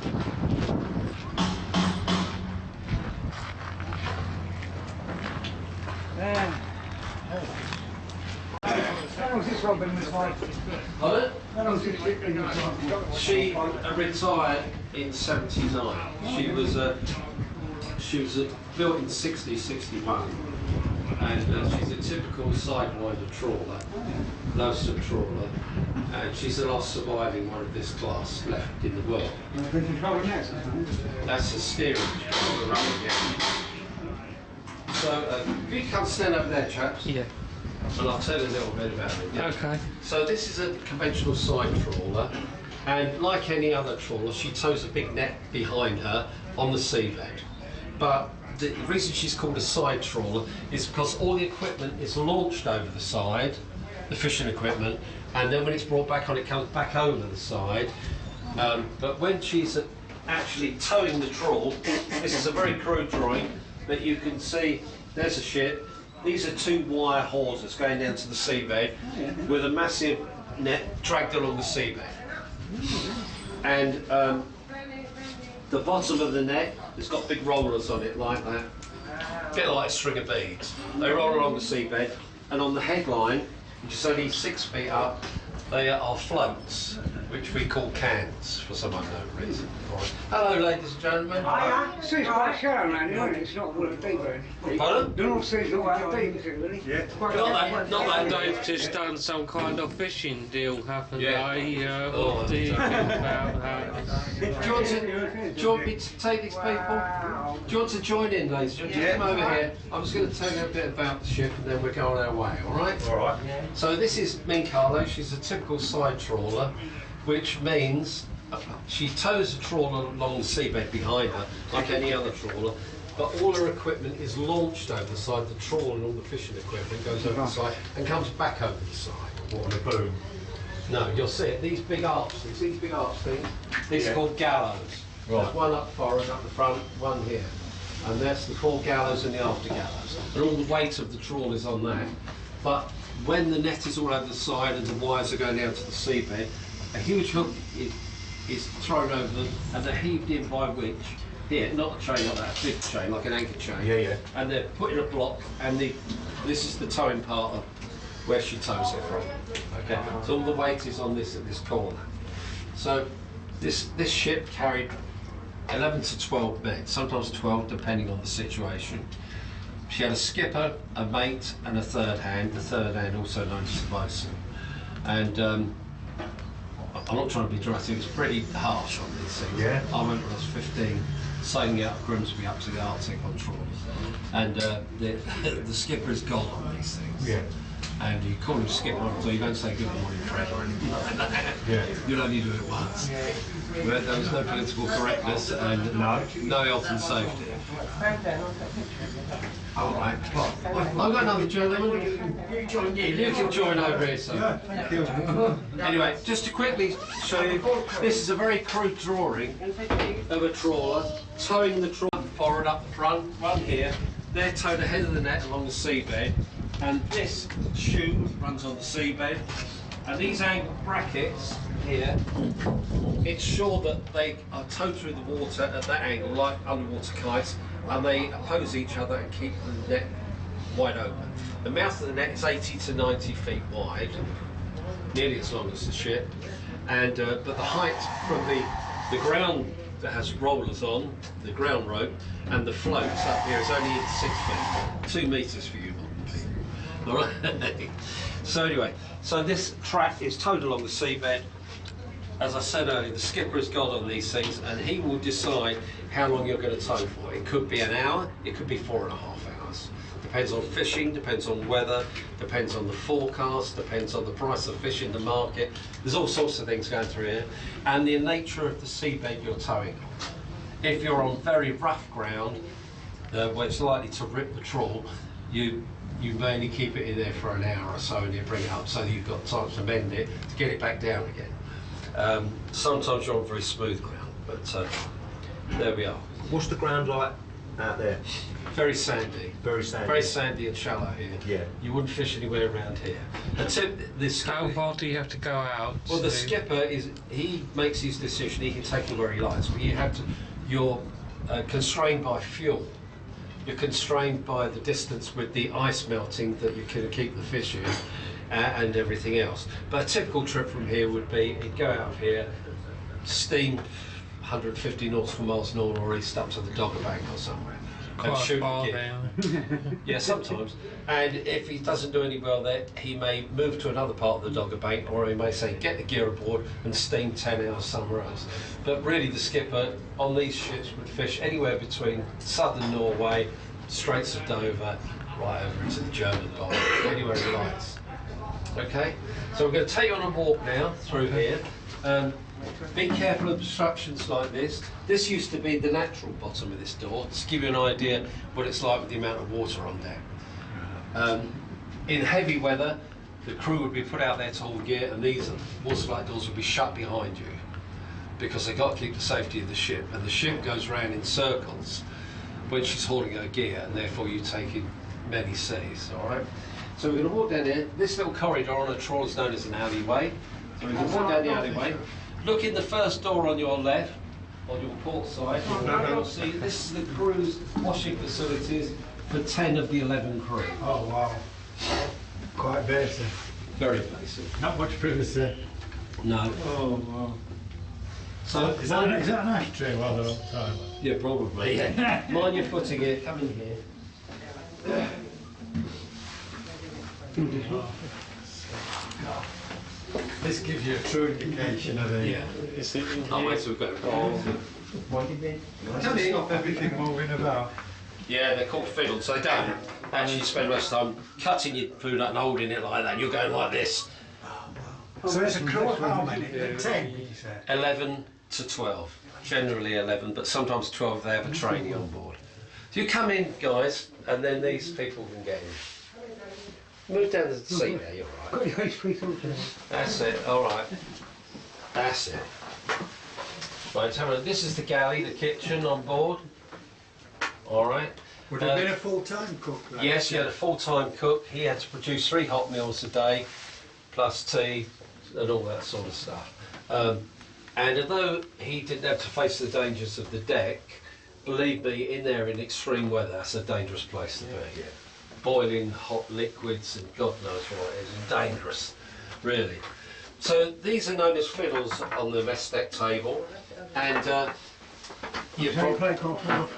How long's this one been with my... Pardon? How long's this been with my... She retired in '79. She was built in 61, and she's a typical sidewinder trawler, Lowestoft Trawler, and she's the last surviving one of this class left in the world. That's a steering control. So if you come stand over there, chaps. Yeah. And I'll tell you a little bit about it. Yeah. Okay. So this is a conventional side trawler, and like any other trawler, she tows a big net behind her on the seabed. But the reason she's called a side trawler is because all the equipment is launched over the side, the fishing equipment, and then when it's brought back on, it comes back over the side. But when she's actually towing the trawl, this is a very crude drawing, but you can see there's a ship. These are 2 wire hawsers going down to the seabed with a massive net dragged along the seabed. And the bottom of the net has got big rollers on it like that, a bit like a string of beads. They roll along the seabed, and on the headline, which is only 6 feet up, they are floats, which we call cans for some unknown reason. Hello, ladies and gentlemen. The sea's quite shallow around here, isn't it? It's not all that deep, really. Pardon? The North Sea's not that deep, is it, really? Yeah. Not that they've just done some kind of fishing deal, haven't they? Oh, What do you think about that? Do you want me to take these people? Do you want to join in, ladies? Just come over here. I'm just going to tell you a bit about the ship, and then we'll go on our way, all right? All right. So this is Mincarlo. She's a typical side trawler, which means she tows the trawler along the seabed behind her, like any other trawler, but all her equipment is launched over the side. The trawl and all the fishing equipment goes over the side and comes back over the side. What, on a boom? No, you'll see it. These big arch things, these are called gallows. Right. There's one up forward, up the front, one here. And that's the fore gallows and the after gallows. And all the weight of the trawl is on that. But when the net is all over the side and the wires are going down to the seabed, a huge hook is thrown over them and they're heaved in by which, here, not a chain like that, a big chain, like an anchor chain. Yeah, yeah. And they're put in a block, and this is the towing part of where she tows it from. Okay, so all the weight is on this at this corner. So this ship carried 11 to 12 men, sometimes 12 depending on the situation. She had a skipper, a mate and a third hand, the third hand also known as the bosun. And I'm not trying to be dramatic, it's pretty harsh on these things. Yeah. I went when I was 15 sailing out of Grimsby up to the Arctic on trawlers. And the skipper is God on these things. Yeah. And you call him skipper, so you don't say good morning Fred or anything like that. Yeah. You'll only do it once. But there was no political correctness and no health and safety. All right. I've got another gentleman. You can join over here, sir. Anyway, just to quickly show you, this is a very crude drawing of a trawler towing the trawler forward up the front, one here. They're towed ahead of the net along the seabed, and this chute runs on the seabed, and these angle brackets here, it's sure that they are towed through the water at that angle like underwater kites, and they oppose each other and keep the net wide open. The mouth of the net is 80 to 90 feet wide, nearly as long as the ship, and but the height from the ground that has rollers on, the ground rope, and the floats up here is only 6 feet, 2 meters for you modern people. All right. So anyway, so this track is towed along the seabed. As I said earlier, the skipper is God on these things, and he will decide how long you're going to tow for. It could be an hour, it could be 4.5 hours. Depends on fishing, depends on weather, depends on the forecast, depends on the price of fish in the market. There's all sorts of things going through here, and the nature of the seabed you're towing on. If you're on very rough ground, where it's likely to rip the trawl, you mainly keep it in there for an hour or so, and you bring it up so that you've got time to mend it to get it back down again. Sometimes you're on very smooth ground, but there we are. What's the ground like out there? Very sandy. Very sandy. Very sandy and shallow here. Yeah. You wouldn't fish anywhere around here. How far do you have to go out? Well, the skipper he makes his decision. He can take you where he likes, but you're constrained by fuel. You're constrained by the distance with the ice melting that you can keep the fish in, and everything else. But a typical trip from here would be you'd go out of here, steam 150 nautical miles north or east up to the Dogger Bank or somewhere. And Quite shoot far a gig. down. Yeah, sometimes. And if he doesn't do any well there, he may move to another part of the Dogger Bank, or he may say, get the gear aboard and steam 10 hours somewhere else. But really the skipper on these ships would fish anywhere between southern Norway, Straits of Dover, right over into the German Bight, anywhere he likes. Okay? So we're going to take you on a walk now through here. Be careful of obstructions like this. This used to be the natural bottom of this door, to give you an idea what it's like with the amount of water on deck. In heavy weather, the crew would be put out there to haul gear, and these water supply doors would be shut behind you because they've got to keep the safety of the ship, and the ship goes round in circles when she's hauling her gear, and therefore you take in many seas. All right. So we're going to walk down here. This little corridor on a trawler is known as an alleyway. So we're going to walk down the alleyway. Look in the first door on your left, on your port side. You'll see this is the crew's washing facilities for 10 of the 11 crew. Oh wow. Quite basic. Very basic. Not much privacy. No. Oh wow. So Is that an ashtray while they're on time? yeah, probably. Yeah. Mind your footing here. Come in here. This gives you a true indication of the... Yeah. I'll wait till we've got it. Come in. Stop everything moving about. Yeah, they're called fiddles, so they don't actually spend most of the time cutting your food up and holding it like that. You're going like this. So it's a crew of how many? 10, did you say? 11 to 12. Generally 11, but sometimes 12 if they have a trainee on board. So you come in, guys, and then these people can get in. Move down to the seat there, you're right. Got your face free something. That's it, alright. That's it. Right, so this is the galley, the kitchen on board. Alright. Would it have been a full-time cook? Then? Yes, he had a full-time cook. He had to produce 3 hot meals a day, plus tea and all that sort of stuff. And although he didn't have to face the dangers of the deck, believe me, in there in extreme weather, that's a dangerous place to be. Yeah. Boiling hot liquids and God knows what it is, dangerous, really. So these are known as fiddles on the mess deck table, and you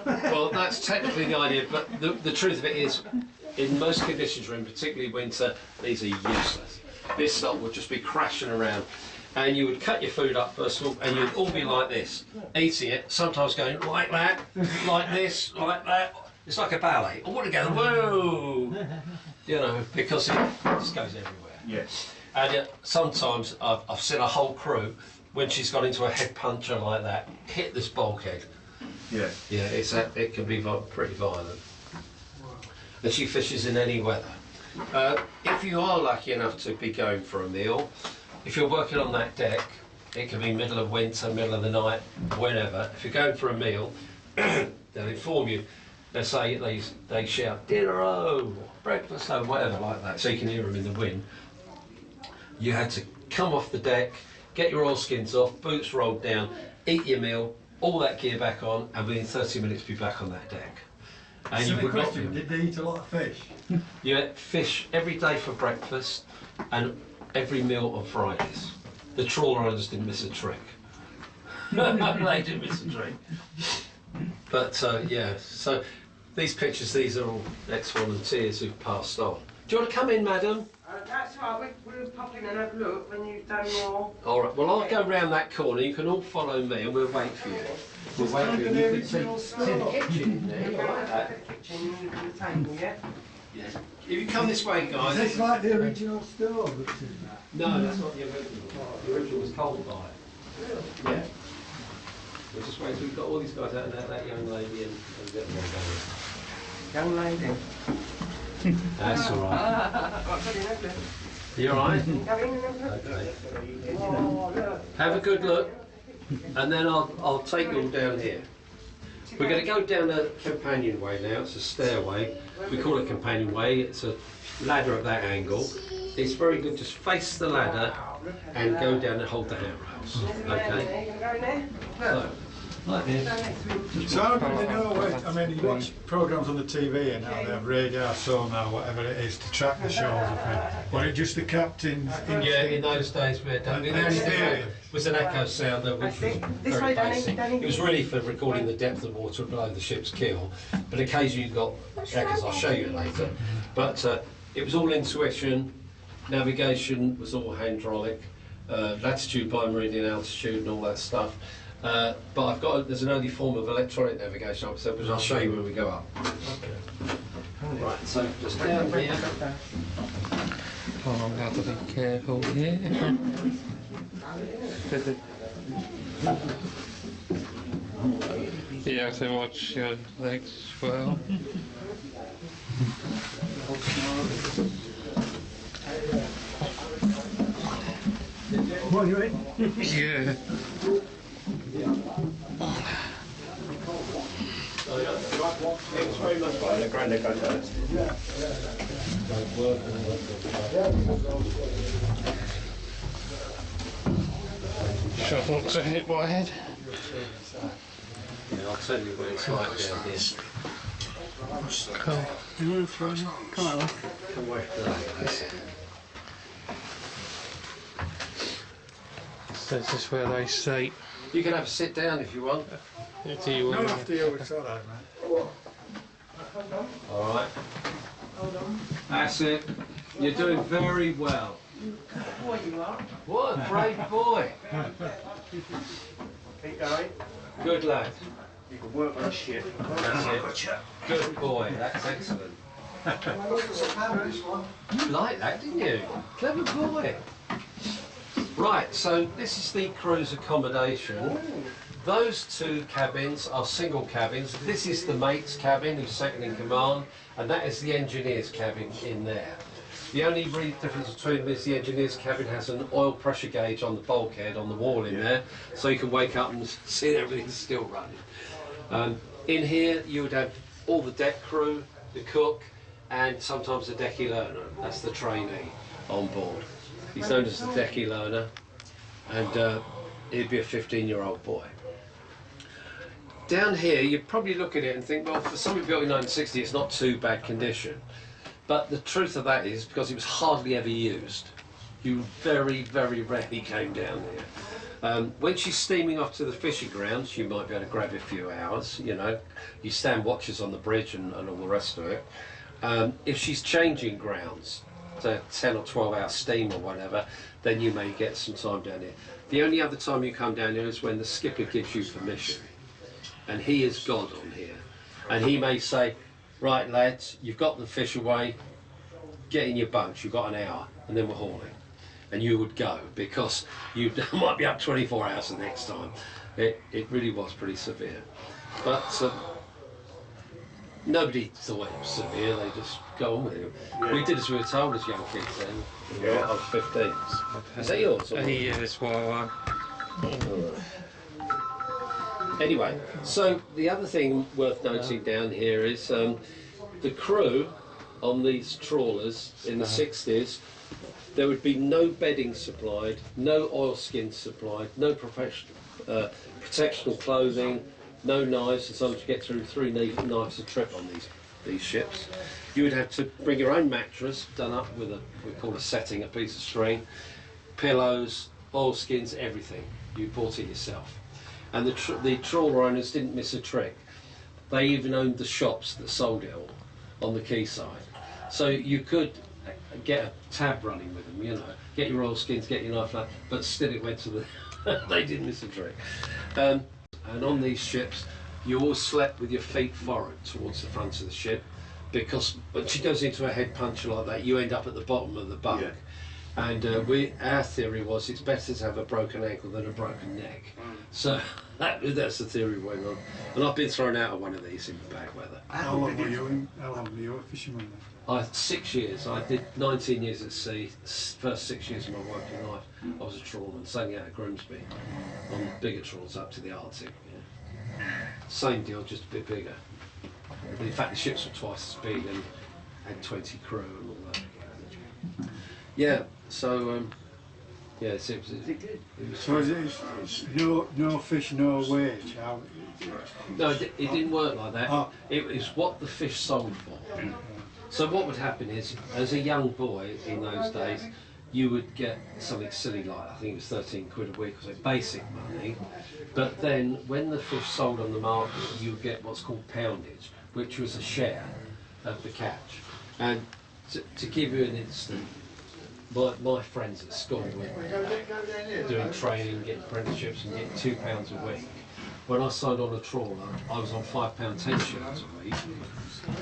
well, that's technically the idea, but the truth of it is, in most conditions, in particularly winter, these are useless. This lot would just be crashing around, and you would cut your food up first of all, and you'd all be like this, eating it, sometimes going like that, like this, like that. It's like a ballet. I want to go, whoa! You know, because it just goes everywhere. Yes. And sometimes I've seen a whole crew, when she's gone into a head puncher like that, hit this bulkhead. Yeah. Yeah, it can be pretty violent. And she fishes in any weather. If you are lucky enough to be going for a meal, if you're working on that deck, it can be middle of winter, middle of the night, whenever. If you're going for a meal, they'll inform you. They say they shout dinner-o, breakfast-o, whatever like that, so you can hear them in the wind. You had to come off the deck, get your oilskins off, boots rolled down, eat your meal, all that gear back on, and within 30 minutes be back on that deck. And you would not be. Did they eat a lot of fish? You ate fish every day for breakfast and every meal on Fridays. The trawler owners didn't miss a trick. They didn't miss a trick. But yeah, so these pictures, these are all ex-volunteers who've passed on. Do you want to come in, madam? That's right, we'll pop in and have a look when you've done your... All right, well, I'll go round that corner. You can all follow me and we'll wait for you. We'll wait for you. You can see the kitchen in there, you like that? The kitchen and the table, yeah? Yeah. If you come this way, guys. Is this like the original stove? No, that's not the original. The original was coal fired. Yeah. We'll just wait till we've got all these guys out and that young lady and the other one Young lady. going. That's all right. You all right? Okay. Oh, look. Have a good look, and then I'll take you all down here. We're going to go down a companionway now. It's a stairway. We call it companionway. It's a ladder at that angle. It's very good. Just face the ladder and go down and hold the handrails. Okay. So, like this. So how do they know I mean, you watch programmes on the TV and now they have radar, sonar, whatever it is, to track the shoals, I think. Or it just the captain's instinct? Yeah, in those days we had done. The only thing was an echo sounder, which was very basic. It was really for recording the depth of water below the ship's keel, but occasionally you got echoes. I'll show you later. But it was all intuition. Navigation was all hydraulic. Latitude by meridian, altitude, and all that stuff. But there's an early form of electronic navigation, which I'll show you when we go up. Right, so just down here. Oh, I'm going to be careful here. You have to watch your legs as well. What, you in? Yeah. It's very much like the Grande Goat. Sure not to hit my head. Yeah, I'll tell you what it's like down here. Cool. You want to throw it? Come on. Come away from that. So this is where they sleep. You can have a sit down if you want. Do you No, want after you, it's all right, mate. All right. That's it. You're doing very well. Boy, you are. What a brave boy. Keep going. Good lad. You can work on shit. That's it. Good boy. That's excellent. You liked that, didn't you? Clever boy. Right, so this is the crew's accommodation. Those two cabins are single cabins. This is the mate's cabin, who's second in command, and that is the engineer's cabin in there. The only real difference between them is the engineer's cabin has an oil pressure gauge on the bulkhead on the wall in there, so you can wake up and see everything's still running. In here you would have all the deck crew, the cook, and sometimes the decky learner. That's the trainee on board. He's known as the decky learner, and he'd be a 15-year-old boy. Down here, you'd probably look at it and think, well, for something built in 1960, it's not too bad condition. But the truth of that is, because it was hardly ever used, you very, very rarely came down here. When she's steaming off to the fishing grounds, you might be able to grab a few hours, you know. You stand watches on the bridge and all the rest of it. If she's changing grounds, to 10 or 12 hour steam or whatever, then you may get some time down here. The only other time you come down here is when the skipper gives you permission. And he is God on here. And he may say, right lads, you've got the fish away, get in your boats, you've got an hour, and then we're hauling. And you would go, because you might be up 24 hours the next time. It really was pretty severe. But nobody thought it was severe, they just go on with it. Yeah. We did as we were told as young kids then. Yeah. I was 15. Is that yours? Yeah, that's why I... Anyway, so the other thing worth noting down here is the crew on these trawlers in the 60s, there would be no bedding supplied, no oilskins supplied, no protectional clothing, no knives, and sometimes you get through 3 knives a trip on these ships. You would have to bring your own mattress, done up with we call a setting, a piece of string, pillows, oilskins, everything. You bought it yourself. And the trawler owners didn't miss a trick. They even owned the shops that sold it all on the quayside. So you could get a tab running with them, you know, get your oilskins, get your knife, but still it went to the... they didn't miss a trick. And on these ships, you all slept with your feet forward towards the front of the ship, because when she goes into a head puncher like that, you end up at the bottom of the bunk. Yeah. And our theory was it's better to have a broken ankle than a broken neck. So that's the theory we went on. And I've been thrown out of one of these in bad weather. How long were you a fisherman then? 6 years. I did 19 years at sea. First 6 years of my working life, I was a trawlerman, sailing out of Grimsby on bigger trawls up to the Arctic. Yeah. Same deal, just a bit bigger. And in fact, the ships were twice as big and had 20 crew and all that. Yeah, so yeah, it was So it's no fish, no wage? no, it didn't work like that. Oh. It was what the fish sold for. So what would happen is, as a young boy in those days, you would get something silly like, I think it was 13 quid a week, or so, basic money. But then when the fish sold on the market, you would get what's called poundage, which was a share of the catch. And to give you an instant, my friends at school were doing training, getting apprenticeships and getting £2 a week. When I signed on a trawler, I was on £5 10 shillings a week.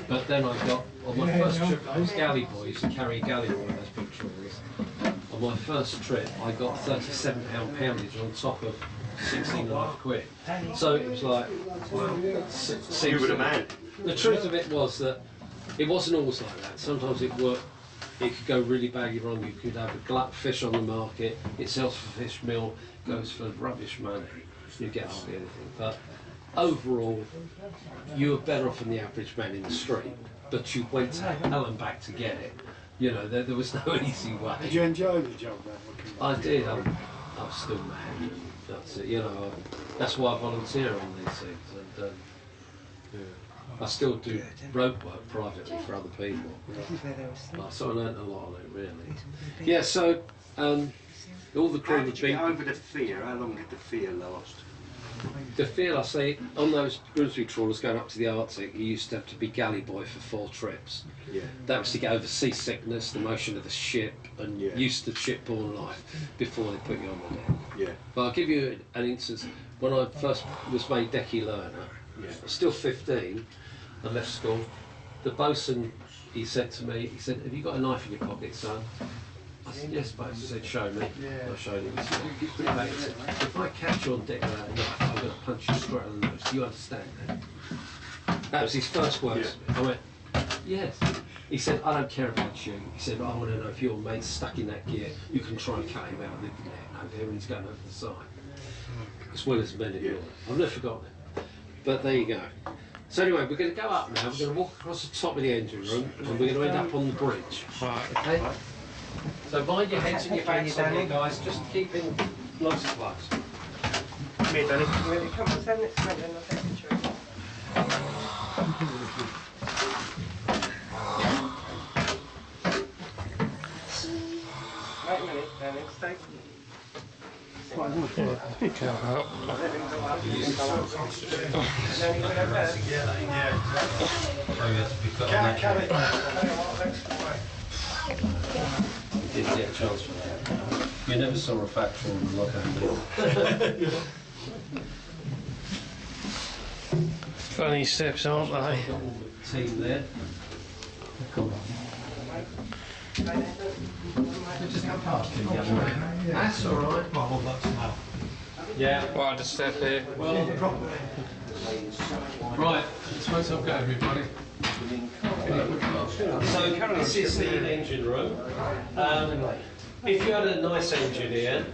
But then I got, on my first trip, I was galley boy, used to carry a galley boy on those big trawlers. On my first trip, I got £37 poundage on top of 16.5 quid. So it was like, wow. You were the man. The truth of it was that it wasn't always like that. Sometimes it worked. It could go really badly wrong. You could have a glut of fish on the market. It sells for fish meal, goes for rubbish money. You get hardly anything. But overall, you were better off than the average man in the street. But you went to hell and back to get it. You know, there was no easy way. Did you enjoy the job then? I did. I was still mad. That's it. You know, that's why I volunteer on these things. And yeah. I still do rope work privately for other people. So I learned a lot on it, really. Yeah, so all the crew How would did you be... get over the fear? How long did the fear last? The feel, I say, on those Grimsby trawlers going up to the Arctic, you used to have to be galley boy for 4 trips. Yeah. That was to get over seasickness, the motion of the ship, and Yeah. used to shipborne life before they put you on the deck. Yeah. But I'll give you an instance. When I first was made decky learner, I was still 15, I left school. The boatswain, he said to me, he said, "Have you got a knife in your pocket, son?" I said, "Yes, boss." He said, "Show me." I showed him. He said, "Put it back." He said, "If I catch you on deck without a knife, I'm going to punch you straight on the nose. Do you understand that?" That was his first words. I went, "Yes." He said, "I don't care about you." He said, "I want to know if your mate's stuck in that gear, you can try and cut him out of the net over here when he's going over the side." As well as men in Europe. I've never forgotten it. But there you go. So anyway, we're going to go up now, we're going to walk across the top of the engine room, and we're going to end up on the bridge. Right. Okay? So mind your heads and your backs on here, guys, just keeping close to us. Come here, Danny. Come on, stand next to me, then I'll take a picture. Wait a minute, Danny. Stay. Careful. Danny, you want to go first? You didn't get a chance for that. You never saw a factual in the lockout. Funny steps, aren't they? Got all the team there. That's all right. Well, that's now. Yeah. What a step here. Well, right. Let's go, everybody. So this is the engine room. If you had a nice engineer,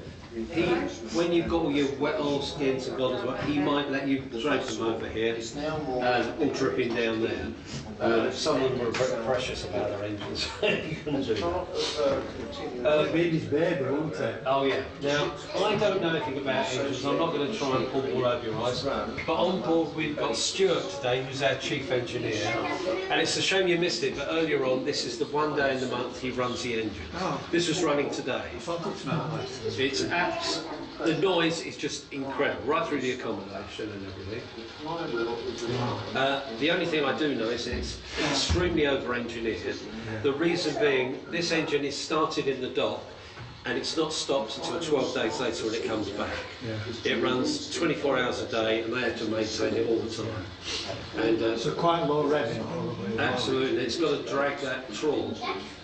when you've got all your wet oil skins and bottles, he might let you drape them over here, all dripping down there. Some of them were very precious about their engines. You couldn't do that. Baby's baby, won't it? Oh yeah. Now, I don't know anything about engines, I'm not going to try and pull all over your eyes, but on board we've got Stuart today, who's our chief engineer, and it's a shame you missed it, but earlier on, this is the one day in the month he runs the engine. This was running today. It's the noise is just incredible, right through the accommodation and everything. The only thing I do know is it's extremely over-engineered. The reason being, this engine is started in the dock and it's not stopped until 12 days later when it comes back. It runs 24 hours a day and they have to maintain it all the time. And So quite low revenue, probably. absolutely, it's got to drag that trawl.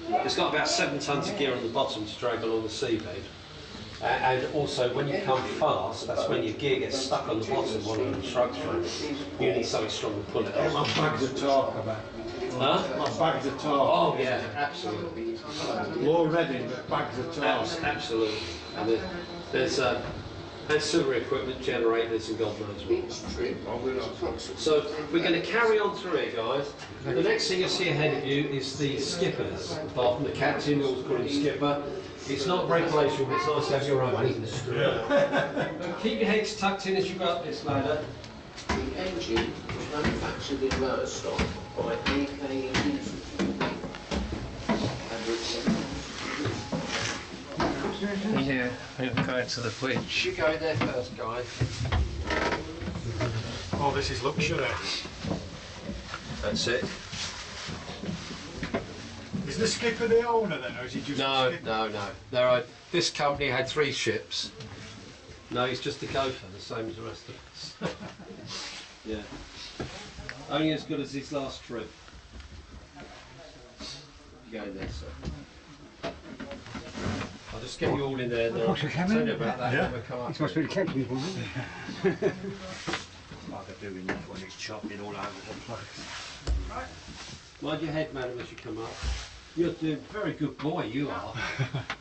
It's got about 7 tons of gear on the bottom to drag along the seabed. And also, when you come fast, that's when your gear gets stuck on the bottom of one of the trucks. You need something strong to pull it My off. bags of talk about. Huh? My bags of talk. Oh yeah, absolutely. Low revenue, but bags of talk. Absolutely. And there's ancillary equipment, generators and God knows what. So we're going to carry on through here, guys. The next thing you see ahead of you is the skippers. Apart from the captain, we always call him skipper. It's not very glacial, but it's nice to have your own, isn't it? Yeah. Keep your heads tucked in as you go up this ladder. The engine was manufactured in Lowestoft by Yeah, we're going to the bridge. You go there first, guys. Oh, this is luxury. That's it. Is the skipper the owner then, or is he just No, the skipper? no. This company had 3 ships. No, he's just a gopher, the same as the rest of us. Yeah. Only as good as his last trip. You go in there, sir. I'll just get you all in there. I'll tell you about that when we come up. It's supposed to be the captain, isn't it? Like I do in that when it's chopping all over the place. Mind your head, madam, as you come up. You're a very good boy, you are.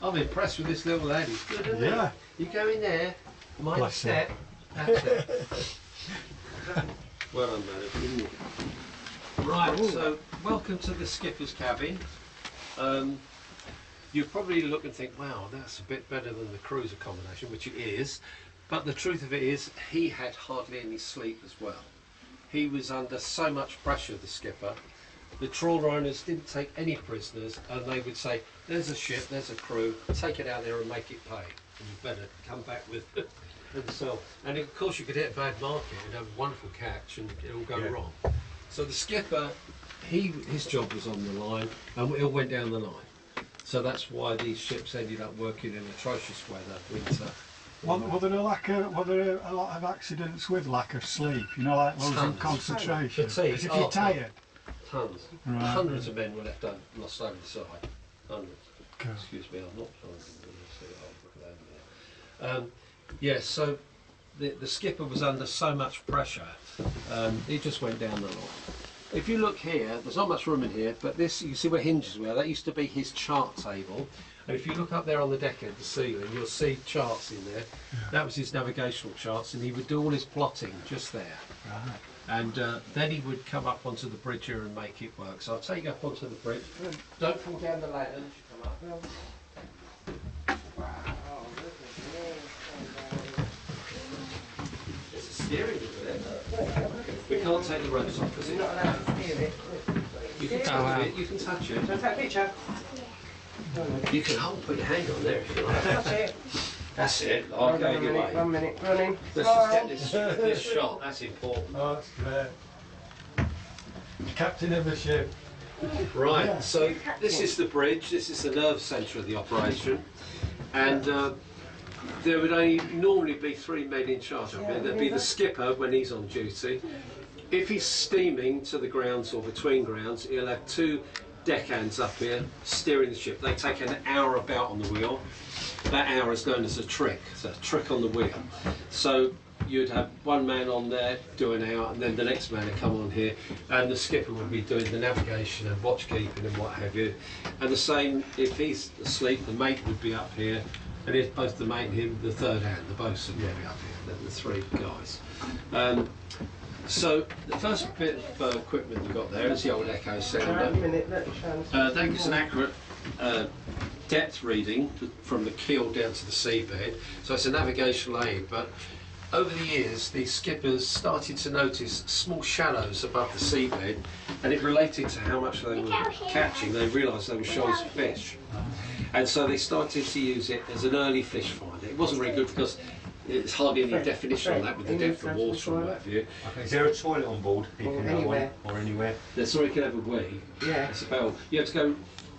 I'm impressed with this little lad. He's good, isn't he? Yeah. You go in there, mind your Bless step. That's it. Well done, madam. Right, so welcome to the skipper's cabin. You probably look and think, wow, that's a bit better than the cruise accommodation, which it is. But the truth of it is, he had hardly any sleep as well. He was under so much pressure, the skipper. The trawler owners didn't take any prisoners, and they would say, there's a ship, there's a crew, take it out there and make it pay. And you better come back with it and sell. And of course you could hit a bad market and have a wonderful catch and it'll go wrong. So the skipper, his job was on the line, and it all went down the line. So that's why these ships ended up working in atrocious weather, winter. Were there a lot of accidents with lack of sleep? You know, like losing concentration? Fatigue. As if you're tired? Tons. Right. Hundreds of men were lost over the side. Hundreds. Cool. Excuse me, I'm not trying to look at that in there. Yes, so the skipper was under so much pressure, it just went down the line. If you look here, there's not much room in here, but this, you see where hinges were, that used to be his chart table. And if you look up there on the deck at the ceiling, you'll see charts in there. Yeah. That was his navigational charts, and he would do all his plotting just there. Right. And then he would come up onto the bridge here and make it work. So I'll take you up onto the bridge. Don't fall down the ladder as you come up. There's a steering wheel there. We can't take the ropes off because You're not allowed to steer it. you can touch it. You can touch it. Can I take a picture? You can put your hand on there if you like. That's it. That's it. I'll go your way. 1 minute, running. Let's just get this shot. That's important. Oh, that's great. Captain of the ship. Right, so this is the bridge, this is the nerve centre of the operation, and there would only normally be 3 men in charge of it. There'd be the skipper when he's on duty. If he's steaming to the grounds or between grounds, he'll have 2 deckhands up here steering the ship. They take an hour about on the wheel. That hour is known as a trick, so a trick on the wheel. So you'd have 1 man on there doing out, and then the next man would come on here, and the skipper would be doing the navigation and watch keeping and what have you. And the same, if he's asleep, the mate would be up here, and if both the mate and him, the third hand, the bosun would be up here, the 3 guys. So the first bit of equipment you've got there is the old echo sounder. That gives an accurate depth reading from the keel down to the seabed, so it's a navigational aid. But over the years, the skippers started to notice small shallows above the seabed, and it related to how much they were catching. They realised they were shoals of fish, and so they started to use it as an early fish finder. It wasn't very good because it's hardly any definition on that with the depth of water and what have you. Is there a toilet on board? You can have one, or anywhere? That's where you can have a wee. Yeah. It's about, you have to go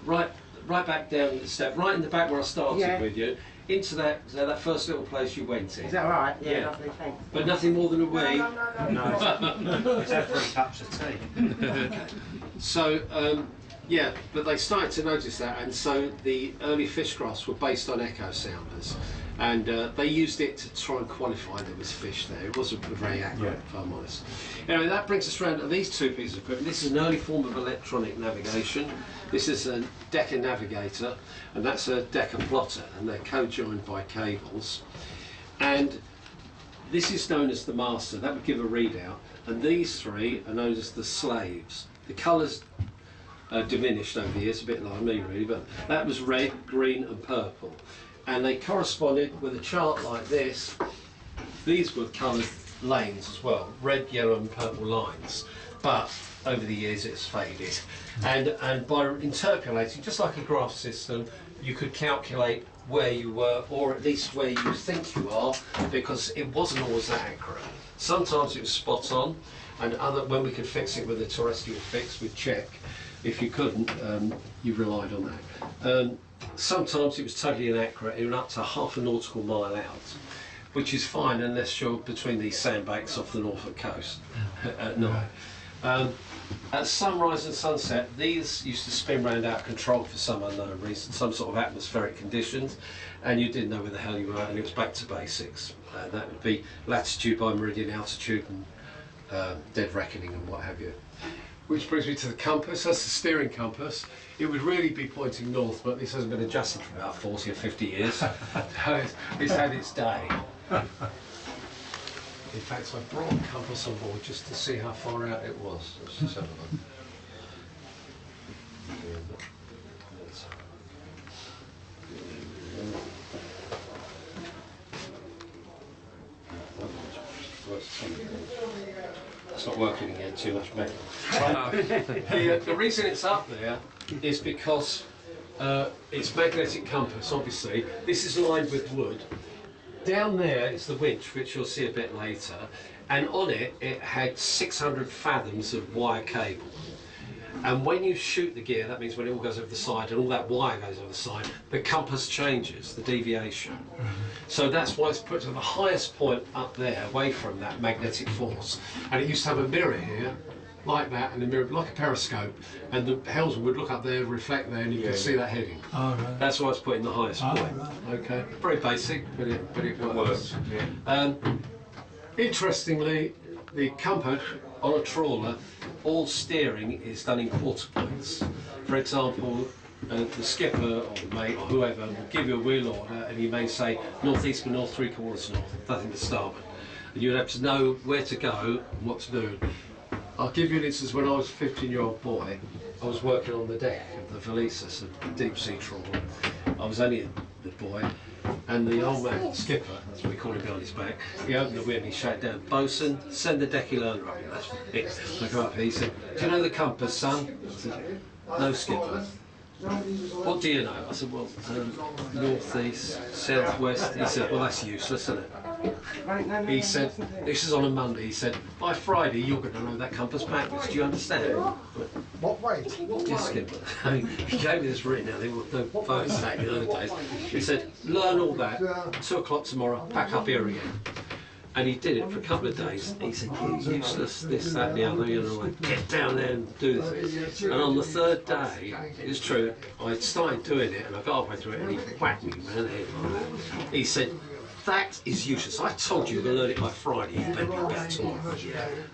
right back down the step, right in the back where I started with you, into that first little place you went in. Is that right? Yeah, Yeah. lovely, thanks. But nothing more than a wee. No. Is that 3 cups of tea? So, yeah, but they started to notice that, and so the early fish graphs were based on echo sounders, and they used it to try and qualify there was fish there. It wasn't very accurate, if I'm honest. Anyway, that brings us round to these 2 pieces of equipment. This is an early form of electronic navigation. This is a Decker navigator, and that's a Decker plotter, and they're co-joined by cables. And This is known as the master, that would give a readout, and these three are known as the slaves. The colours diminished over the years, a bit like me really, but that was red, green and purple. And they corresponded with a chart like this. These were coloured lanes as well, red, yellow and purple lines. But over the years it's faded. And by interpolating, just like a graph system, you could calculate where you were, or at least where you think you are, because it wasn't always that accurate. Sometimes it was spot on, and when we could fix it with a terrestrial fix, we'd check. If you couldn't, you relied on that. Sometimes it was totally inaccurate, it went up to half a nautical mile out, which is fine unless you're between these sandbanks off the Norfolk coast at night. At sunrise and sunset, these used to spin round out of control for some unknown reason, some sort of atmospheric conditions, and you didn't know where the hell you were, and it was back to basics. That would be latitude by meridian, altitude, and dead reckoning and what have you. Which brings me to the compass. That's the steering compass. It would really be pointing north, but this hasn't been adjusted for about 40 or 50 years. So it's had its day. In fact, I brought a compass on board just to see how far out it was. Let's just have a look. It's not working again, too much metal. The reason it's up there is because it's magnetic compass, obviously. This is lined with wood. Down there is the winch, which you'll see a bit later, and on it, it had 600 fathoms of wire cable. And when you shoot the gear, that means when it all goes over the side and all that wire goes over the side, the compass changes, the deviation. So that's why it's put to the highest point up there, away from that magnetic force. And it used to have a mirror here, like that, and a mirror, like a periscope, and the helmsman would look up there, reflect there, and you could see that heading. Oh, right. That's why it's put in the highest point. Right. Okay, very basic, but it works. Interestingly, the compass on a trawler, all steering is done in quarter points. For example, the skipper or the mate or whoever will give you a wheel order, and he may say northeast and north, 3/4 north, nothing to starboard. And you'd have to know where to go and what to do. I'll give you an instance. When I was a 15-year-old boy, I was working on the deck of the Valises, a deep sea trawler. I was only a boy, and the old man, the skipper, that's what we call him behind his back, he opened the wheel and he shouted down, "Bosun, send the decky learner up." I come up here, he said, "Do you know the compass, son?" I said, "No, skipper." "What do you know?" I said, "Well, northeast, southwest." He said, "Well, that's useless, isn't it?" He said, this is on a Monday, he said, "By Friday you're going to know that compass backwards, do you understand?" What way? Yes, skipper. I mean, he gave me this written now, there were no phones back in those days. He said, "Learn all that, 2 o'clock tomorrow, back up here again." And he did it for a couple of days. He said, "You're useless, this, that and the other, you know, like, get down there and do this." And on the third day, it's true, I started doing it and I got halfway through it and he whacked me around the head like that. He said, "That is useless. I told you to learn it by Friday. You better be better tomorrow."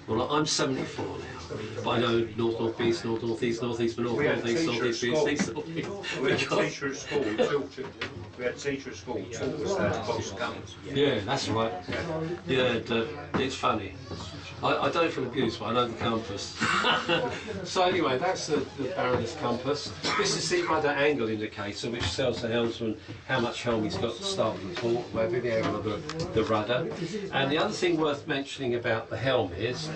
Well, I'm 74 now, but I know north, northeast, north, northeast, northeast, north, northeast, northeast, east, northeast. We had a teacher at school who taught it. We had a teacher at school who taught us how to box guns. Yeah, that's right. Yeah, it's funny. I don't feel abused, but I know the compass. So anyway, that's the Baroness compass. This is the rudder angle indicator, which tells the helmsman how much helm he's got to start with the port, whether the angle of the rudder. And the other thing worth mentioning about the helm is,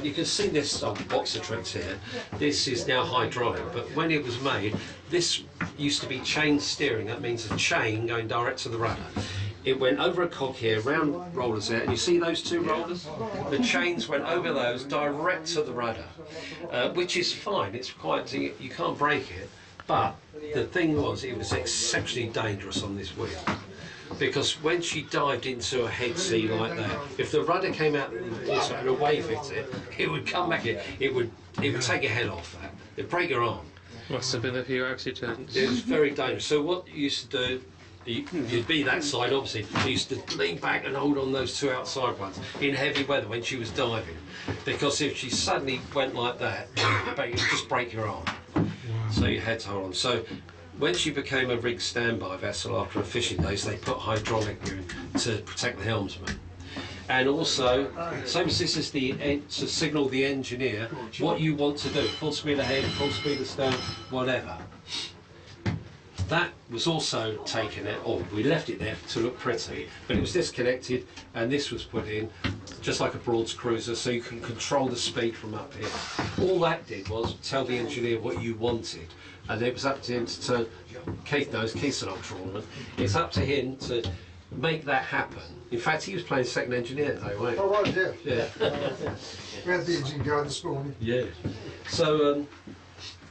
you can see this on boxer tricks here. This is now hydraulic, but when it was made, this used to be chain steering. That means a chain going direct to the rudder. It went over a cog here, round rollers there, and you see those 2 rollers? The chains went over those direct to the rudder, which is fine. It's quite, you can't break it, but the thing was, it was exceptionally dangerous on this wheel. Because when she dived into a head sea like that, if the rudder came out of the water and a wave hit it, it would come back in. It would take your head off that. It'd break your arm. Must have been a few accidents. It was very dangerous. So what you used to do, you'd be that side, obviously. She used to lean back and hold on those 2 outside ones in heavy weather when she was diving. Because if she suddenly went like that, it would just break your arm. So you had to hold on. So when she became a rig standby vessel after her fishing days, they put hydraulic in to protect the helmsman. and also, same as this is to signal the engineer what you want to do, full speed ahead, full speed astern, whatever. That was also taken out, or we left it there to look pretty, but it was disconnected and this was put in just like a Broad's cruiser, so you can control the speed from up here. All that did was tell the engineer what you wanted, and it was up to him to turn. Keith knows, Keith's an old trawlerman. It's up to him to make that happen. In fact, he was playing second engineer today, wasn't he? Oh, right, yeah. Yeah. We had the engine going this morning. Yeah. So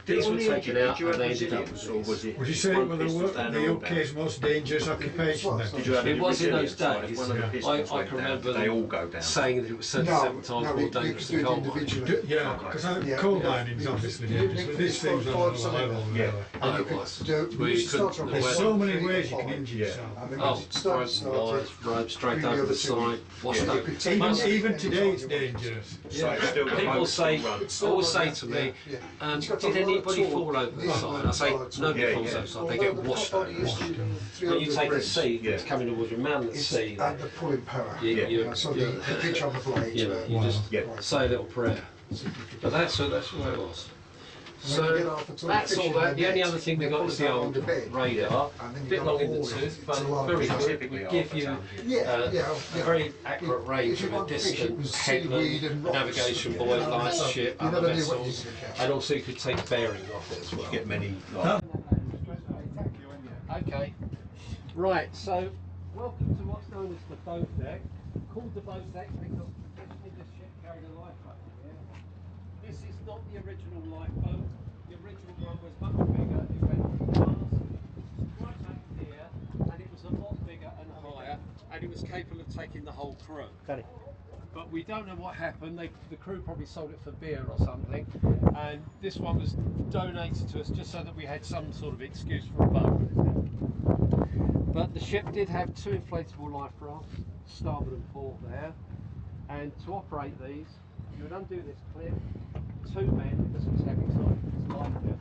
these were taken out and they ended up. Would you say it was the UK's most dangerous occupation then? Did you have It any was in those resilience? days. One of the pistons I went can down. remember They all go down. saying that it was 37 times more dangerous than coal mining. individually. Yeah, because coal mining is obviously dangerous, but this thing's on another level. Yeah. Really. Oh, it was. We couldn't- There's so many ways you can injure Yeah. yourself. Oh, rope straight over the side, washed over. Even today it's dangerous. So it's still got People most say, still run. always say to me, did anybody fall over the side? I say, nobody Yeah, falls yeah. over the side, they get washed over. When you take a seat that's coming towards your man that's sea, And the pulling power. you So the pitch on the blade. you know, you just Yeah. say a little prayer. But that's what it was. So that's all that. The only other thing they got is the old radar, a bit long in the tooth, but very good. Would give you a very accurate range of a distant headland, navigation buoy, lights, ship, other vessels, and also you could take bearing off it as well. Get many. Okay, right, so welcome to what's known as the boat deck. Called the boat deck because traditionally this ship carried a lifeboat here. This is not the original lifeboat. The original one was much bigger. It went past right back here, and it was a lot bigger and higher, and it was capable of taking the whole crew. But we don't know what happened. The crew probably sold it for beer or something, and this one was donated to us just so that we had some sort of excuse for a boat. But the ship did have two inflatable life rafts, starboard and port there, and to operate these, you would undo this clip. Two men, because it was heavy side, it's light there,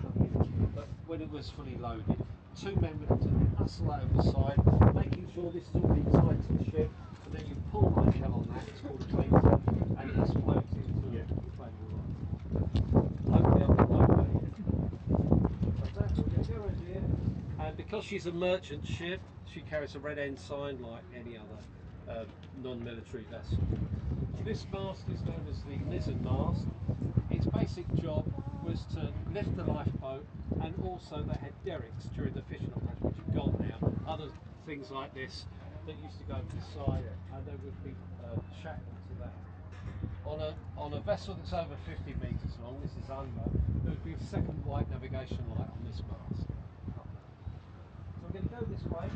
but when it was fully loaded, two men would have to hustle over the side, making sure this is all being tied to the ship, and then you pull like hell on that, it's called a cleaner, and it explodes into a inflatable life. Hopefully I've got no way. But that's what we're going to go over here. And because she's a merchant ship, she carries a red ensign like any other non-military vessel. This mast is known as the mizzen mast. Its basic job was to lift the lifeboat, and also they had derricks during the fishing operation, which are gone now. Other things like this that used to go to the side, and they would be shackled to that. On a vessel that's over 50 metres long, this is under, there would be a second white navigation light on this mast. So we're going to go this way.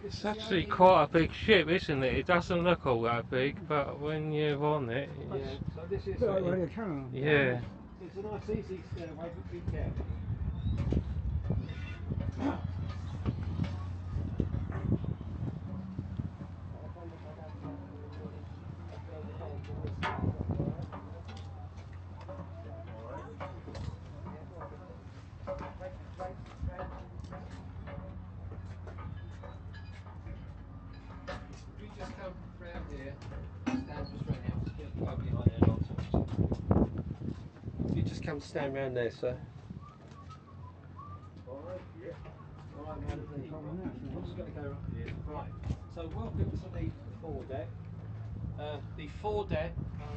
It's actually quite a big ship, isn't it? It doesn't look all that big, but when you're on it, Yeah, so this is yeah. it's a nice easy stairway, but be careful. We just come round here, stand just round here, just go behind there and I'll talk to you. You just come stand round there, sir. Alright, yeah. Alright, man, I'm just going to go up here. Right, so welcome to the foredeck. The foredeck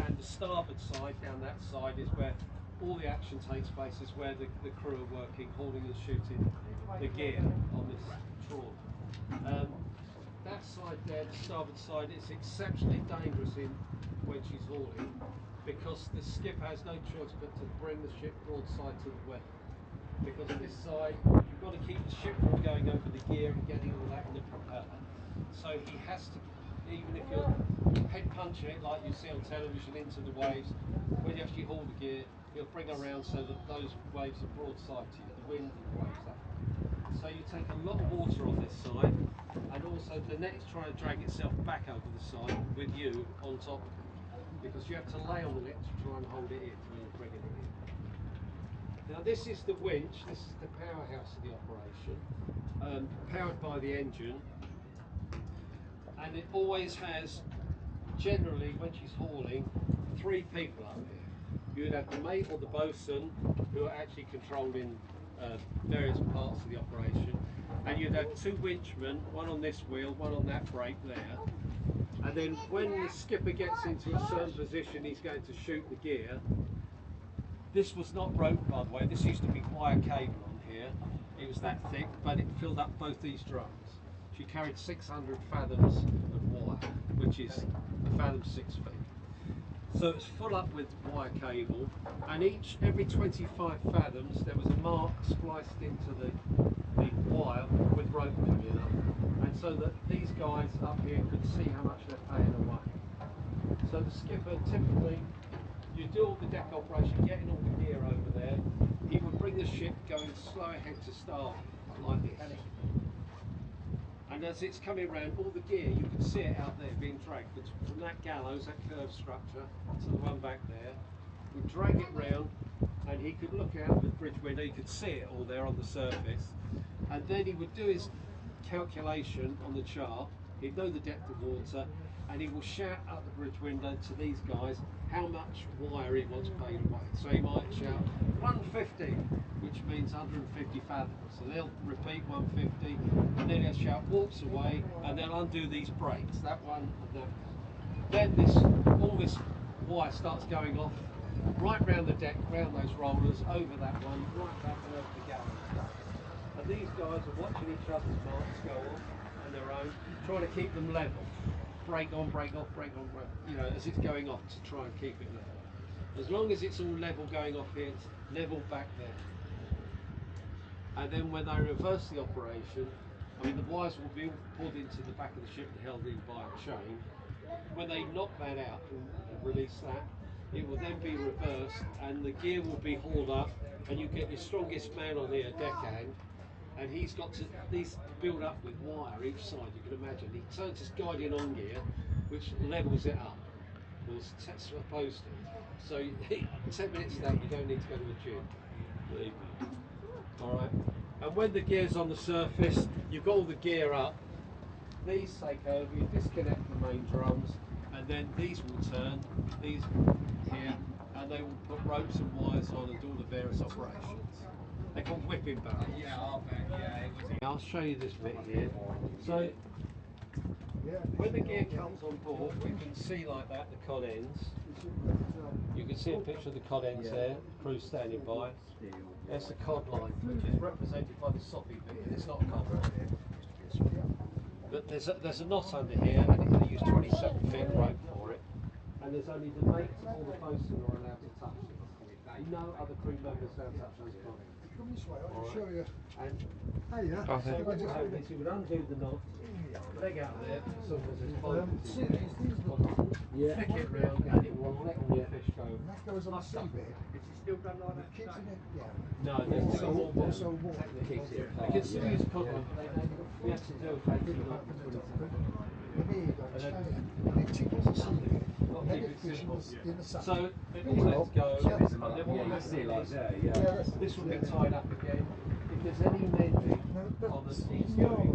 and the starboard side, down that side, is where all the action takes place, is where the crew are working, hauling and shooting the gear on this trawler. That side there, the starboard side, is exceptionally dangerous when she's hauling, because the skipper has no choice but to bring the ship broadside to the weather. Because this side, you've got to keep the ship from going over the gear and getting all that in the propeller. So he has to, even if you're head punching it like you see on television into the waves, when you actually haul the gear, he'll bring around so that those waves are broadside to you, the wind waves that. So you take a lot of water on this side, and also the net's trying to drag itself back over the side with you on top of it, because you have to lay on the net to try and hold it in when you're bringing it in. Now this is the winch, this is the powerhouse of the operation, powered by the engine, and it always has generally when she's hauling, 3 people up here. You'd have the mate or the bosun who are actually controlling various parts of the operation, and you'd have 2 winchmen, one on this wheel, one on that brake there. And then when the skipper gets into a certain position, he's going to shoot the gear. This was not rope, by the way. This used to be wire cable on here. It was that thick, but it filled up both these drums. She carried 600 fathoms of wire, which is a fathom 6 feet. So it's full up with wire cable, and every 25 fathoms there was a mark spliced into the wire with rope coming up, and so that these guys up here could see how much they're paying away. So the skipper typically, you do all the deck operation, getting all the gear over there, he would bring the ship going slow ahead to start like this. And as it's coming around, all the gear, you can see it out there being dragged from that gallows, that curved structure, to the one back there. We'd drag it round, and he could look out the bridge window, he could see it all there on the surface. And then he would do his calculation on the chart, he'd know the depth of water, and he will shout out the bridge window to these guys how much wire he wants paid away. So he might shout 150, which means 150 fathoms. So they'll repeat 150, and then he'll shout walks away, and they'll undo these brakes, that one and that one. Then all this wire starts going off right round the deck, round those rollers, over that one, right back over the gallery. And these guys are watching each other's marks go off on their own, trying to keep them level. Brake on, brake off, brake on, brake, you know, as it's going off to try and keep it level. As long as it's all level going off here, it's level back there. And then when they reverse the operation, I mean the wires will be pulled into the back of the ship and held in by a chain. When they knock that out and release that, it will then be reversed and the gear will be hauled up, and you get your strongest man on here, deckhand, and he's got to, these build up with wire each side, you can imagine. He turns his guiding on gear, which levels it up, or it's supposed to. So 10 minutes of that, you don't need to go to the gym, believe me. Alright, and when the gear's on the surface, you've got all the gear up, these take over, you disconnect the main drums, and then these will turn, these here, and they will put ropes and wires on and do all the various operations. They're called whipping barrels. I'll show you this bit here. So, when the gear comes on board, we can see like that the cod ends. You can see a picture of the cod ends there, crew standing by. There's the cod line, which is represented by the soppy bit. It's not a cod line. But there's a knot under here, and they use 27 feet rope for it. And there's only the mates or the bosun who are allowed to touch it. No other crew members allowed to touch those cod ends. Come this way, I'll show you. And Hey, yeah. Okay. so what would happen is you would undo the knot, leg out there, so there's a flick it round, and it will let the fish go. That goes on the seabed. Is it still done like that? Keeps it, yeah. No, there's still more water. So what? They can still use cod line, but we have to do it And here you go, it's and it tickles the seabed. Let it fish in the sun. So it all lets go, and then what you see like there, this will get tied up again. If there's any mending on the sea,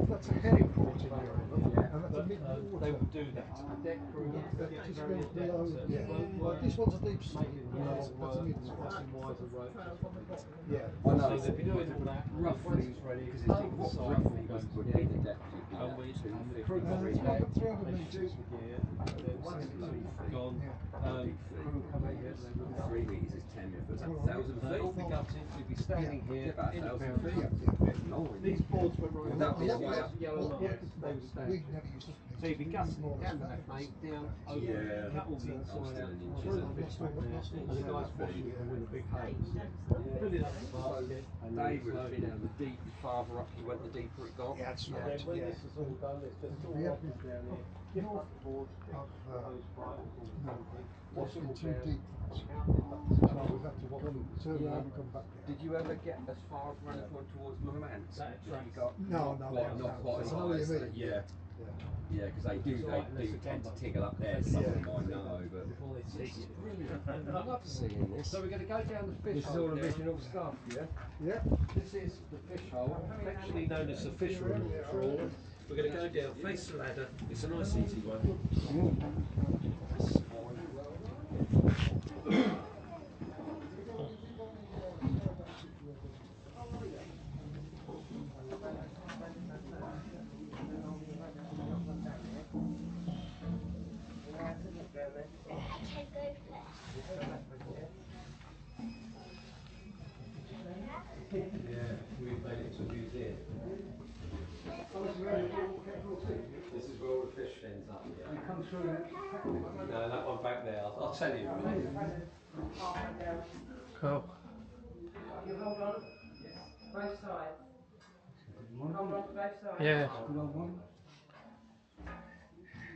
That's a heading port in Europe, and that's a mid-water. they will do that. The deck crew That get just very goes below, adept yeah. Well, this one's a deep sea. That's a mid-water. crossing wires and ropes. Yeah. So they'll be doing all that once it's ready, because it's deep inside, and the crew come in deck, they shoot the gear, and then once it's all gone, crew come in here, they will go. 3 meters is 10 meters, that's 1,000 feet. All the gutting will be standing here About in a 1,000 foundation. These boards were right That'd be a way up. yellow lines, they would stand. We never used to. So you'd be gutting down that mate, down over, Yeah. cut all the inside out, I'm throw the fish back there, and the guys washing it with a big hose. Fill it up the basket, and then David slow has it been down. the deep farther up you went, the deeper it got. Yeah, that's And right. then when Yeah. this is all done, it's just all Yeah. rockers down here. Give up the board, pick the hose right, wash it all Too down. deep. out it up So the spout. we've had to turn around and come back. Did you ever get as far as running towards Mamant? That attracts- You got No, no, quite, no, not quite as I know high what as you that. mean. Yeah, Yeah. yeah, because they do tend to tingle up there. Some of them I know, but Before they see it. brilliant. I love seeing this. So we're going to go down the fish This is hole all now. original stuff, yeah. Yeah. This is the fish hole, actually known as the fish room. We're going to go down, face the ladder. It's a nice easy one. Yeah, we've made it to a museum. This is where all the fish ends up. Yeah. No, that one back there. I'll tell you. Cool. You hold on. Both sides. Hold on to both sides. Yeah.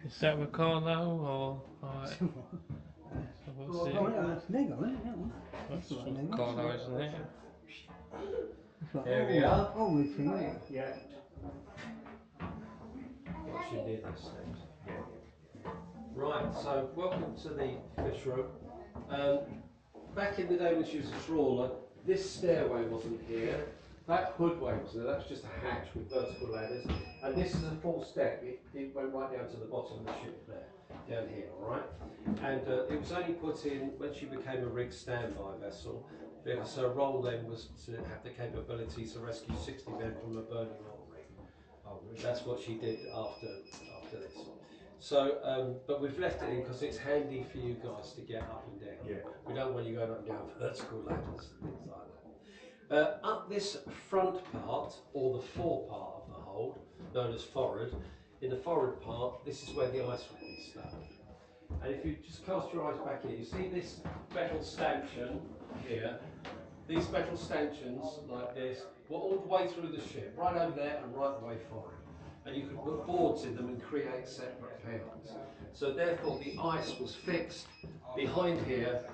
Is that Mincarlo or like? So what's it? That's Nego, isn't it? That one. That's Mincarlo, isn't it? Here we are. Oh, we see it. Yeah. What should do this next? Right, so welcome to the fish room. Back in the day when she was a trawler, this stairway wasn't here. That hoodway was there, that's just a hatch with vertical ladders. And this is a full step, it went right down to the bottom of the ship there, down here, alright? And it was only put in when she became a rig standby vessel, because her role then was to have the capability to rescue 60 men from a burning oil rig. That's what she did after this. So, but we've left it in because it's handy for you guys to get up and down. Yeah. We don't want you going up and down vertical ladders and things like that. Up this front part, or the fore part of the hold, known as forward, in the forward part, this is where the ice would be stowed. And if you just cast your eyes back here, you see this metal stanchion here. These metal stanchions, like this, were all the way through the ship, right over there and right the way forward. And you could put boards in them and create separate pounds. So therefore the ice was fixed behind here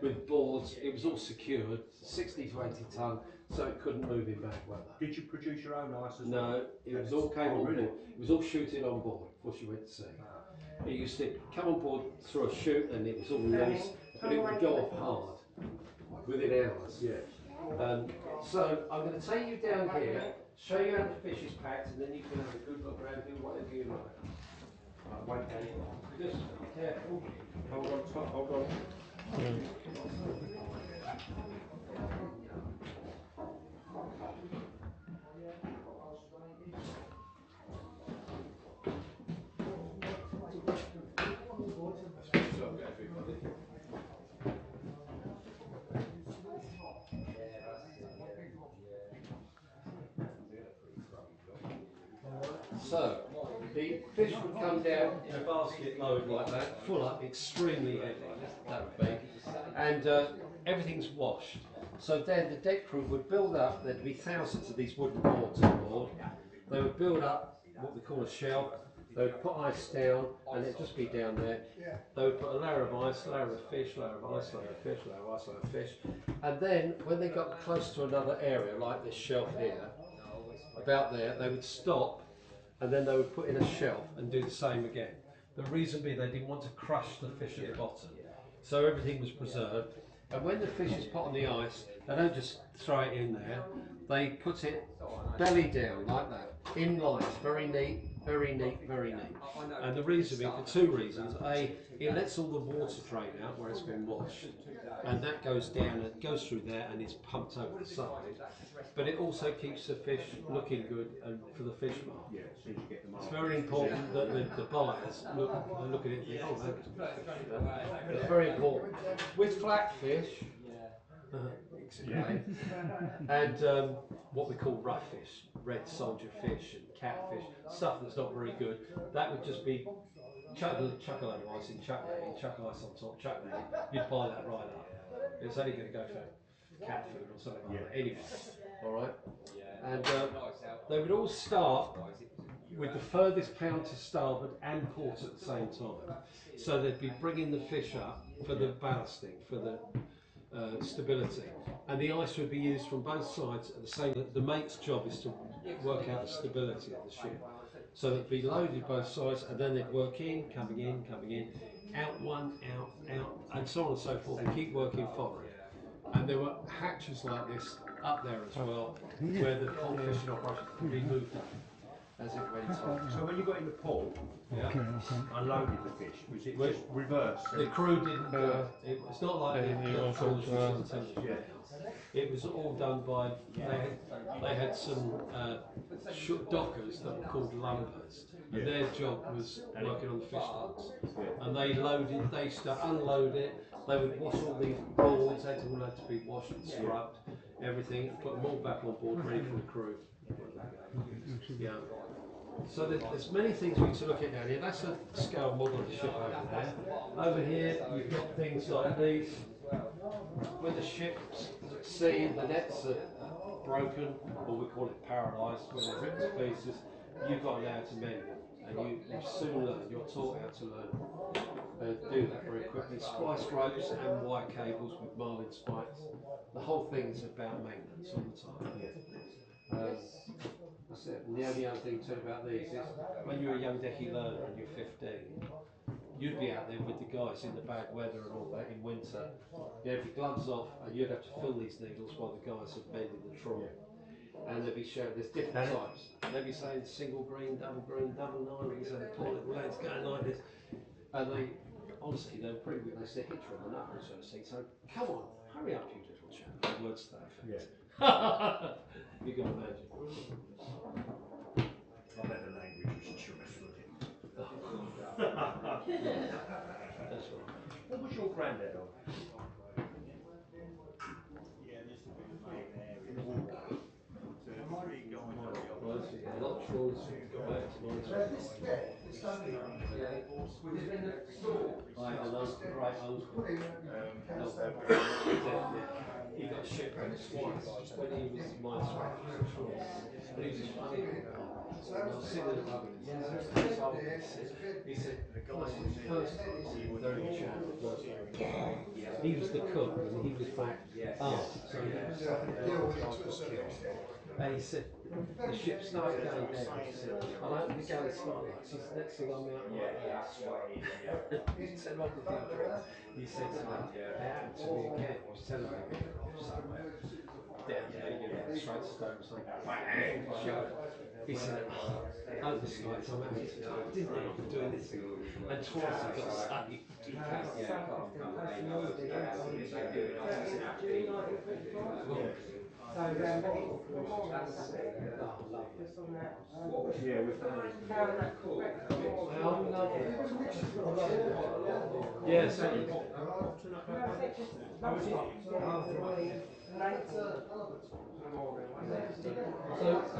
with boards. It was all secured, 60 to 80 tonne, so it couldn't move in bad weather. Did you produce your own ice as well? No, it was all came on board. It was all shooted on board before she went to sea. It used to come on board through a chute and it was all loose, but it would go off hard within hours. Yeah. So I'm going to take you down here, show you how the fish is packed, and then you can have a good look around, do whatever you like. Wait, Dave. Just be careful. Hold on, hold on. So, the fish would come down in a basket load like that, full up, extremely heavy, that would be, and everything's washed. So then the deck crew would build up, there'd be thousands of these wooden boards on board. They would build up what we call a shelf, they would put ice down, and it'd just be down there. They would put a layer of ice, layer of fish, layer of ice, layer of fish, layer of ice, layer of fish. And then, when they got close to another area, like this shelf here, about there, they would stop, and then they would put in a shelf and do the same again. The reason being they didn't want to crush the fish at the bottom. So everything was preserved. And when the fish is put on the ice, they don't just throw it in there, they put it belly down like that, in lines, very neat, very neat, very neat. And the reason being for two reasons. A, it lets all the water drain out where it's been washed, and that goes down and goes through there and it's pumped over the side. But it also keeps the fish looking good and for the fish mark. Yeah, as soon as you get them It's out. very important that the buyers look at it and think, oh, that's good fish. It's very important. With flat fish, and what we call rough fish, red soldier fish and catfish, stuff that's not very good, that would just be chuck a load of ice in, chuck that in, chuck ice on top, chuck that in, you'd buy that right up. It's only going to go for cat food or something like that anyway, alright? And they would all start with the furthest pound to starboard and port at the same time. So they'd be bringing the fish up for the ballasting, for the stability, and the ice would be used from both sides at the same. The mate's job is to work out the stability of the ship, so it'd be loaded both sides, and then they'd work in, coming in, out one, out, and so on and so forth, and keep working forward. And there were hatches like this up there as well, where the whole fishing operation could be moved up. as it went on. So when you got in the pool, unloaded the fish, was it just reverse? The crew didn't. It's not like the trawlers was Yeah. It was all done by. They had some dockers that were called lumpers, and their job was working on the fish ponds. And they loaded. They used to unload it. They would wash all these boards. They all had to be washed and scrubbed, everything, and put them all back on board, ready for the crew. Yeah. So there's many things we can look at down here. That's a scale model of the ship over there. Over here, you've got things like these. When the ship's at sea, the nets are broken, or we call it paralysed, when they're ripped to pieces, you've got now to mend them. And you soon learn, you're taught how to learn do that very quickly. Splice ropes and wire cables with marlin spikes. The whole thing is about maintenance all the time. That's it. And the only other thing to say about these is when you're a young decky learner and you're 15, you'd be out there with the guys in the bad weather and all that in winter. You have your gloves off and you'd have to fill these needles while the guys are bending the trawl. And they'd be showing, there's different types. They'd be saying single green, double nylons, and poor little lads going like this. And they, honestly, they're pretty good. They hit you on the knuckles, sort of thing. So, come on, hurry up, you little chap. The words to that effect. Yeah. You can imagine. I bet the language was choice, wasn't it? That's right. What was your granddad on? A lot of trawlers go back to I had an uncle, great uncle. He got shipwrecked twice when he was mine swept. But he was just funny. And I was sitting in the pub and he said, first they're in the channel. He was the cook and he was back. So and he said, the ship started going down. He said, I don't think the galley started. She said, next thing I'm out. He said, what did you do? He said to me, it happened to me again. He was telling me somewhere. Down there, straight stone, something. He said, over the slides, I'm out here. I didn't know I was doing this. And twice I got saved. Yeah, we've done it. Yes. So you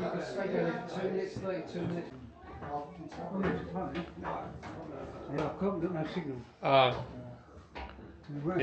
can stay down for 2 minutes, 2 minutes. Yeah, I've got no signal.